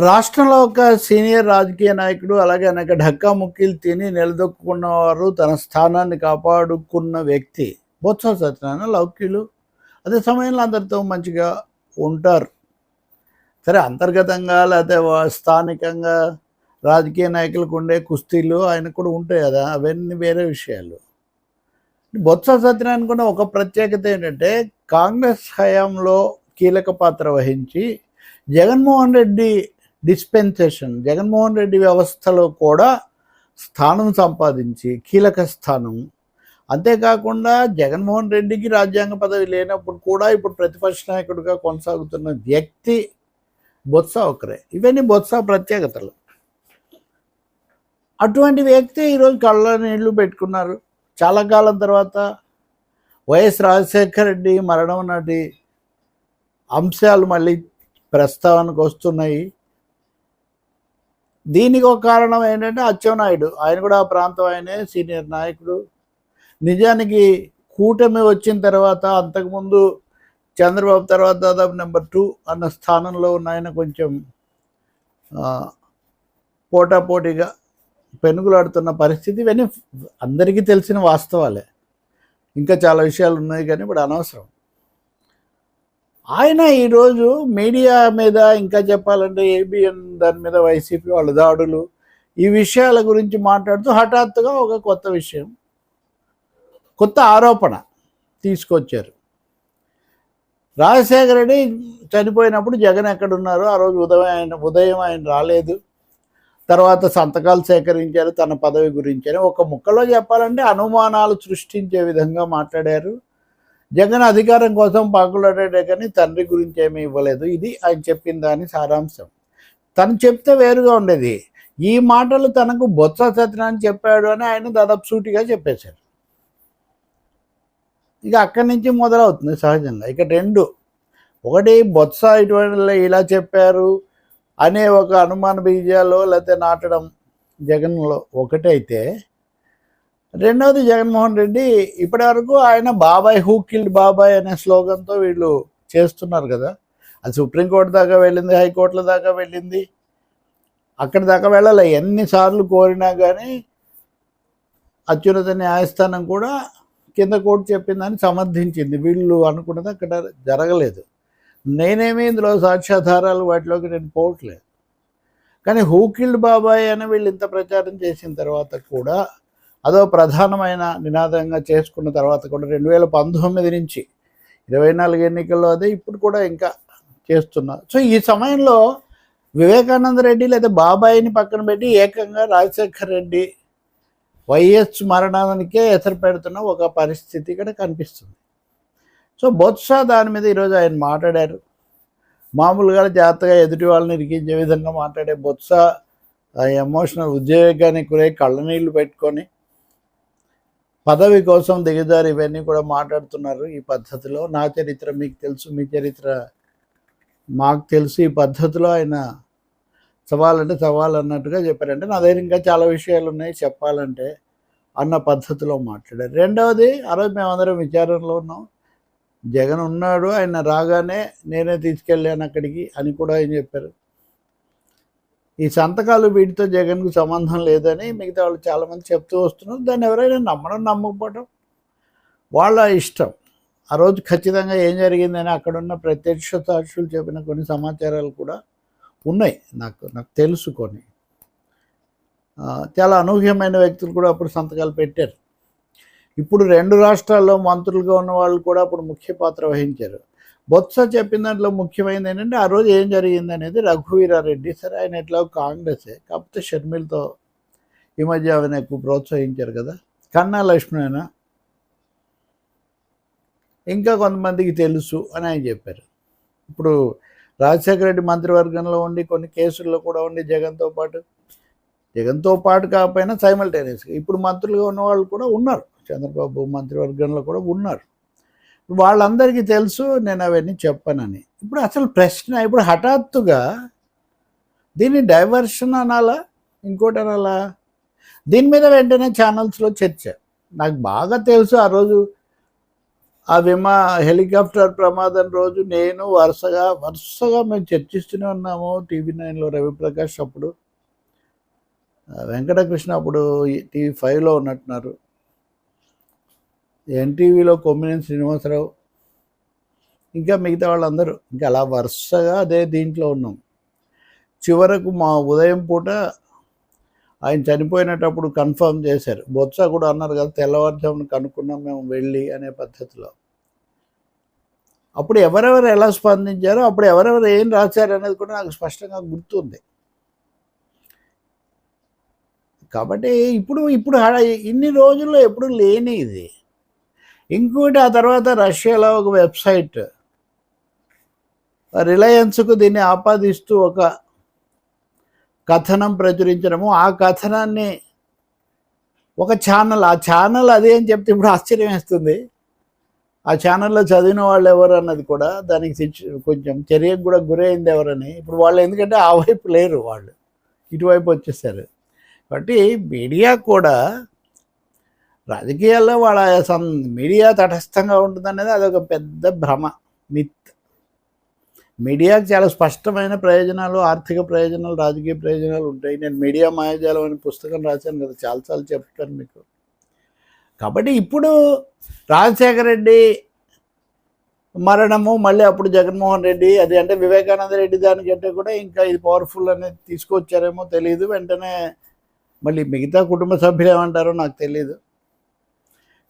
రాష్ట్రంలో ఒక సీనియర్ రాజకీయ నాయకుడు, అలాగే అనేక ఢక్కా ముక్కీలు తిని నిలదొక్కున్నవారు, తన స్థానాన్ని కాపాడుకున్న వ్యక్తి బొత్స సత్యనారాయణ. లౌక్యులు అదే సమయంలో అందరితో మంచిగా ఉంటారు. సరే, అంతర్గతంగా లేకపోతే స్థానికంగా రాజకీయ నాయకులకు ఉండే కుస్తీలు ఆయనకు కూడా ఉంటాయి కదా, అవన్నీ వేరే విషయాలు. బొత్స సత్యనారాయణ కూడా ఒక ప్రత్యేకత ఏంటంటే, కాంగ్రెస్ హయాంలో కీలక పాత్ర వహించి జగన్మోహన్ రెడ్డి డిస్పెన్సేషన్, జగన్మోహన్ రెడ్డి వ్యవస్థలో కూడా స్థానం సంపాదించి, కీలక స్థానం. అంతేకాకుండా జగన్మోహన్ రెడ్డికి రాజ్యాంగ పదవి లేనప్పుడు కూడా ఇప్పుడు ప్రతిపక్ష నాయకుడిగా కొనసాగుతున్న వ్యక్తి బొత్స ఒకరే. ఇవన్నీ బొత్స ప్రత్యేకతలు. అటువంటి వ్యక్తి ఈరోజు కళ్ళ నీళ్లు పెట్టుకున్నారు. చాలా కాలం తర్వాత వైఎస్ రాజశేఖర రెడ్డి మరణం నాటి అంశాలు మళ్ళీ ప్రస్తావనకు వస్తున్నాయి. దీనికి ఒక కారణం ఏంటంటే అచ్చెన్నాయుడు, ఆయన కూడా ఆ ప్రాంతం ఆయనే, సీనియర్ నాయకుడు. నిజానికి కూటమి వచ్చిన తర్వాత, అంతకుముందు చంద్రబాబు తర్వాత దాదాపు నెంబర్ 2 అన్న స్థానంలో ఉన్న ఆయన కొంచెం పోటాపోటీగా పెనుగులాడుతున్న పరిస్థితి. ఇవన్నీ అందరికీ తెలిసిన వాస్తవాలే. ఇంకా చాలా విషయాలు ఉన్నాయి కానీ ఇప్పుడు అనవసరం. ఆయన ఈరోజు మీడియా మీద, ఇంకా చెప్పాలంటే ఏబిఎన్ దాని మీద వైసీపీ వాళ్ళ దాడులు, ఈ విషయాల గురించి మాట్లాడుతూ హఠాత్తుగా ఒక కొత్త విషయం, కొత్త ఆరోపణ తీసుకొచ్చారు. రాజశేఖర రెడ్డి చనిపోయినప్పుడు జగన్ ఎక్కడున్నారో ఆ రోజు ఉదయం ఆయన రాలేదు. తర్వాత సంతకాలు సేకరించారు తన పదవి గురించి అని. ఒక ముక్కలో చెప్పాలంటే అనుమానాలు సృష్టించే విధంగా మాట్లాడారు. జగన్ అధికారం కోసం పాకులాడాడే కానీ తండ్రి గురించి ఏమీ ఇవ్వలేదు. ఇది ఆయన చెప్పిన దాని సారాంశం. తను చెప్తే వేరుగా ఉండేది. ఈ మాటలు తనకు బొత్స సత్యనారాయణ చెప్పాడు అని ఆయన దాదాపు సూటిగా చెప్పేశారు. ఇక అక్కడి నుంచి మొదలవుతుంది సహజంగా. ఇక రెండు, ఒకటి బొత్స ఇటువంటి ఇలా చెప్పారు అనే ఒక అనుమాన బీజాలు లేకపోతే నాటడం జగన్లో ఒకటైతే, రెండవది జగన్మోహన్ రెడ్డి ఇప్పటి వరకు ఆయన బాబాయ్ హూ కిల్డ్ బాబాయ్ అనే స్లోగన్తో వీళ్ళు చేస్తున్నారు కదా. అది సుప్రీంకోర్టు దాకా వెళ్ళింది, హైకోర్టుల దాకా వెళ్ళింది, అక్కడి దాకా వెళ్ళాలి. ఎన్నిసార్లు కోరినా కానీ అత్యున్నత న్యాయస్థానం కూడా కింద కోర్టు చెప్పిందని సమర్థించింది. వీళ్ళు అనుకున్నది అక్కడ జరగలేదు. నేనేమి ఇందులో సాక్ష్యాధారాలు వాటిలోకి నేను పోవట్లేదు. కానీ హూ కిల్డ్ బాబాయ్ అని వీళ్ళు ఇంత ప్రచారం చేసిన తర్వాత కూడా, అదో ప్రధానమైన నినాదంగా చేసుకున్న తర్వాత కూడా 2019 నుంచి 24 ఎన్నికల్లో అదే, ఇప్పుడు కూడా ఇంకా చేస్తున్నారు. సో ఈ సమయంలో వివేకానంద రెడ్డి లేదా బాబాయిని పక్కన పెట్టి ఏకంగా రాజశేఖర్ రెడ్డి వైఎస్ మరణానికే ఎసరు పెడుతున్న ఒక పరిస్థితి ఇక్కడ కనిపిస్తుంది. సో బొత్స దాని మీద ఈరోజు ఆయన మాట్లాడారు. మామూలుగా జాగ్రత్తగా ఎదుటి వాళ్ళని ఇరికించే విధంగా మాట్లాడే బొత్స ఎమోషనల్ ఉద్వేగానికి గురై కళ్ళనీళ్ళు పెట్టుకొని పదవి కోసం దిగజారు ఇవన్నీ కూడా మాట్లాడుతున్నారు. ఈ పద్ధతిలో నా చరిత్ర మీకు తెలుసు, మీ చరిత్ర మాకు తెలుసు, ఈ పద్ధతిలో ఆయన సవాలంటే సవాల్ అన్నట్టుగా చెప్పారంటే నా దగ్గర ఇంకా చాలా విషయాలు ఉన్నాయి చెప్పాలంటే అన్న పద్ధతిలో మాట్లాడారు. రెండవది, ఆ రోజు మేమందరం విచారణలో ఉన్నాం, జగన్ ఉన్నాడు, ఆయన రాగానే నేనే తీసుకెళ్ళాను అక్కడికి అని కూడా ఆయన చెప్పారు. ఈ సంతకాలు వీటితో జగన్కు సంబంధం లేదని మిగతా వాళ్ళు చాలామంది చెప్తూ వస్తున్నారు. దాన్ని ఎవరైనా నమ్మడం నమ్మకపోవడం వాళ్ళ ఇష్టం. ఆ రోజు ఖచ్చితంగా ఏం జరిగిందని అక్కడున్న ప్రత్యక్ష సాక్షులు చెప్పిన కొన్ని సమాచారాలు కూడా ఉన్నాయి. నాకు తెలుసు. కొన్ని చాలా అనూహ్యమైన వ్యక్తులు కూడా అప్పుడు సంతకాలు పెట్టారు. ఇప్పుడు 2 రాష్ట్రాల్లో మంత్రులుగా ఉన్న వాళ్ళు కూడా అప్పుడు ముఖ్య పాత్ర వహించారు. బొత్స చెప్పిన దాంట్లో ముఖ్యమైనది ఏంటంటే, ఆ రోజు ఏం జరిగింది అనేది రఘువీరారెడ్డి, సరే ఆయన ఎట్లా కాంగ్రెసే, కాకపోతే షర్మిలతో ఈ మధ్య ఆమెను ఎక్కువ ప్రోత్సహించారు కదా, కన్నా లక్ష్మణ ఇంకా కొంతమందికి తెలుసు అని ఆయన చెప్పారు. ఇప్పుడు రాజశేఖర రెడ్డి మంత్రివర్గంలో ఉండి కొన్ని కేసుల్లో కూడా ఉండి జగన్తో పాటు కాకపోయినా సైమల్టేనియస్గా ఇప్పుడు మంత్రులుగా ఉన్న వాళ్ళు కూడా ఉన్నారు. చంద్రబాబు మంత్రివర్గంలో కూడా ఉన్నారు. వాళ్ళందరికీ తెలుసు, నేను అవన్నీ చెప్పానని. ఇప్పుడు అసలు ప్రశ్న, ఇప్పుడు హఠాత్తుగా దీన్ని డైవర్షన్ అనాలా, ఇంకోటి అనాలా? దీని మీద వెంటనే ఛానల్స్లో చర్చ. నాకు బాగా తెలుసు ఆ రోజు ఆ హెలికాప్టర్ ప్రమాదం రోజు నేను వరుసగా మేము చర్చిస్తూనే ఉన్నాము. TV9లో రవిప్రకాష్ అప్పుడు, వెంకటకృష్ణ అప్పుడు TV5లో ఉన్నట్టున్నారు, NTVలో కొమ్మినేని శ్రీనివాసరావు, ఇంకా మిగతా వాళ్ళందరూ, ఇంకా అలా వరుసగా అదే దీంట్లో ఉన్నాం. చివరకు మా ఉదయం పూట ఆయన చనిపోయినప్పుడు కన్ఫర్మ్ చేశారు. బొత్స కూడా అన్నారు కదా, తెల్లవారుజామున కనుక్కున్నాం మేము వెళ్ళి అనే పద్ధతిలో. అప్పుడు ఎవరెవరు ఎలా స్పందించారో, అప్పుడు ఎవరెవరు ఏం రాశారు అనేది కూడా నాకు స్పష్టంగా గుర్తుంది. కాబట్టి ఇప్పుడు ఇన్ని రోజుల్లో ఎప్పుడు లేని ఇది. ఇంకోటి, ఆ తర్వాత రష్యాలో ఒక వెబ్సైట్ రిలయన్స్కు దీన్ని ఆపాదిస్తూ ఒక కథనం ప్రచురించడము, ఆ కథనాన్ని ఒక ఆ ఛానల్ అదే అని చెప్తే ఇప్పుడు ఆశ్చర్యం వేస్తుంది. ఆ ఛానల్లో చదివిన వాళ్ళు ఎవరు అన్నది కూడా, దానికి కొంచెం చర్యకు కూడా గురైంది ఎవరని. ఇప్పుడు వాళ్ళు ఎందుకంటే ఆ వైపు లేరు, వాళ్ళు ఇటువైపు వచ్చేసారు. కాబట్టి మీడియా కూడా, రాజకీయాల్లో మీడియా తటస్థంగా ఉంటుందనేది అదొక పెద్ద భ్రమ, మిత్. మీడియాకు చాలా స్పష్టమైన ప్రయోజనాలు, ఆర్థిక ప్రయోజనాలు, రాజకీయ ప్రయోజనాలు ఉంటాయి. నేను మీడియా మాయాజాలం అనే పుస్తకం రాశాను కదా, చాలాసార్లు చెప్తాను మీకు. కాబట్టి ఇప్పుడు రాజశేఖర రెడ్డి మరణము, మళ్ళీ అప్పుడు జగన్మోహన్ రెడ్డి, అది అంటే వివేకానంద రెడ్డి దానికంటే కూడా ఇంకా ఇది పవర్ఫుల్ అనేది తీసుకొచ్చారేమో తెలియదు. వెంటనే మళ్ళీ మిగతా కుటుంబ సభ్యులు ఏమంటారో నాకు తెలియదు.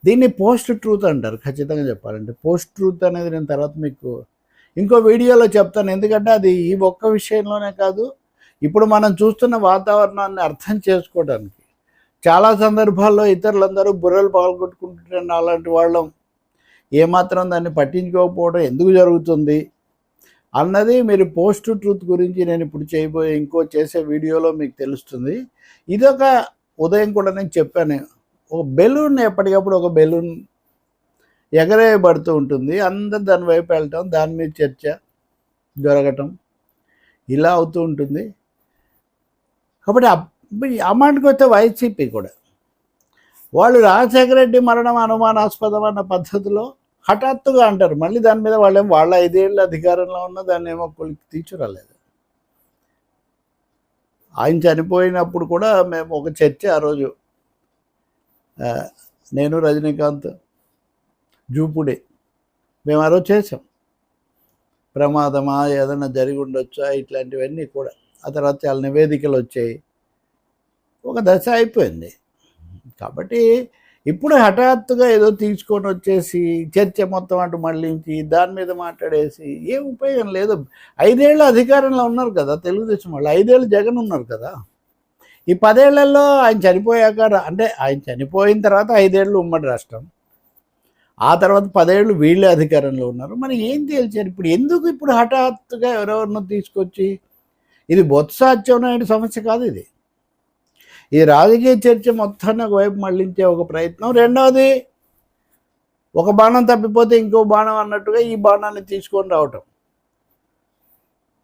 దీన్ని పోస్ట్ ట్రూత్ అంటారు, ఖచ్చితంగా చెప్పాలంటే. పోస్ట్ ట్రూత్ అనేది నేను తర్వాత మీకు ఇంకో వీడియోలో చెప్తాను. ఎందుకంటే అది ఈ ఒక్క విషయంలోనే కాదు, ఇప్పుడు మనం చూస్తున్న వాతావరణాన్ని అర్థం చేసుకోవడానికి చాలా సందర్భాల్లో ఇతరులందరూ బుర్రలు పాల్గొట్టుకుంటుంటే అలాంటి వాళ్ళం ఏమాత్రం దాన్ని పట్టించుకోకపోవడం ఎందుకు జరుగుతుంది అన్నది మీరు పోస్ట్ ట్రూత్ గురించి నేను ఇప్పుడు చేసే వీడియోలో మీకు తెలుస్తుంది. ఇదొక ఉదయం కూడా నేను చెప్పాను, ఒక బెలూన్, ఎప్పటికప్పుడు ఒక బెలూన్ ఎగరేయబడుతూ ఉంటుంది, అందరు దాని వైపు వెళ్ళటం, దాని మీద చర్చ జరగటం, ఇలా అవుతూ ఉంటుంది. కాబట్టి ఆ మాటకు వస్తే వైసీపీ కూడా వాళ్ళు రాజశేఖర రెడ్డి మరణం అనుమానాస్పదం అన్న పద్ధతిలో హఠాత్తుగా అంటారు. మళ్ళీ దాని మీద వాళ్ళ 5 ఏళ్ళు అధికారంలో ఉన్న దాన్ని ఏమో కొలికి తీర్చురాలేదు. ఆయన చనిపోయినప్పుడు కూడా మేము ఒక చర్చ ఆ రోజు, నేను రజనీకాంత్ జూపుడే మేము ఆ రోజు చేసాం. ప్రమాదమా, ఏదైనా జరిగి ఉండొచ్చా, ఇట్లాంటివన్నీ కూడా. ఆ తర్వాత చాలా నివేదికలు వచ్చాయి, ఒక దశ అయిపోయింది. కాబట్టి ఇప్పుడు హఠాత్తుగా ఏదో తీసుకొని వచ్చేసి చర్చ మొత్తం అటు మళ్ళించి దాని మీద మాట్లాడేసి ఏం ఉపయోగం లేదు. 5 ఏళ్ళు అధికారంలో ఉన్నారు కదా తెలుగుదేశం వాళ్ళు, 5 ఏళ్ళు జగన్ ఉన్నారు కదా. ఈ 10 ఏళ్లలో ఆయన చనిపోయాక, అంటే ఆయన చనిపోయిన తర్వాత 5 ఏళ్ళు ఉమ్మడి రాష్ట్రం, ఆ తర్వాత 10 ఏళ్ళు వీళ్ళే అధికారంలో ఉన్నారు. మరి ఏం తేల్చారు ఇప్పుడు? ఎందుకు ఇప్పుడు హఠాత్తుగా ఎవరెవరినో తీసుకొచ్చి, ఇది బొత్స అచ్చెన్నాయుడు సమస్య కాదు, ఈ రాజకీయ చర్చ మొత్తాన్ని ఒకవైపు మళ్ళించే ఒక ప్రయత్నం. రెండవది, ఒక బాణం తప్పిపోతే ఇంకో బాణం అన్నట్టుగా ఈ బాణాన్ని తీసుకొని రావటం.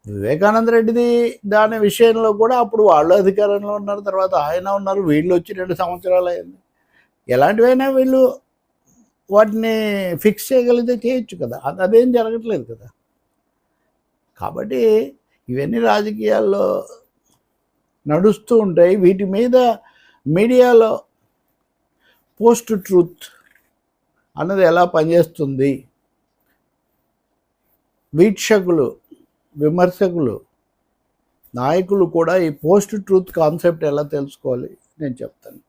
వివేకానంద రెడ్డిది దాని విషయంలో కూడా అప్పుడు వాళ్ళు అధికారంలో ఉన్నారు, తర్వాత ఆయన ఉన్నారు, వీళ్ళు వచ్చి 2 సంవత్సరాలు అయింది. ఎలాంటివైనా వీళ్ళు వాటిని ఫిక్స్ చేయగలిగితే చేయొచ్చు కదా, అదేం జరగట్లేదు కదా. కాబట్టి ఇవన్నీ రాజకీయాల్లో నడుస్తూ ఉంటాయి. వీటి మీద మీడియాలో పోస్ట్ ట్రూత్ అన్నది ఎలా పనిచేస్తుంది, వీక్షకులు, విమర్శకులు, నాయకులు కూడా ఈ పోస్ట్ ట్రూత్ కాన్సెప్ట్ ఎలా తెలుసుకోవాలి నేను చెప్తాను.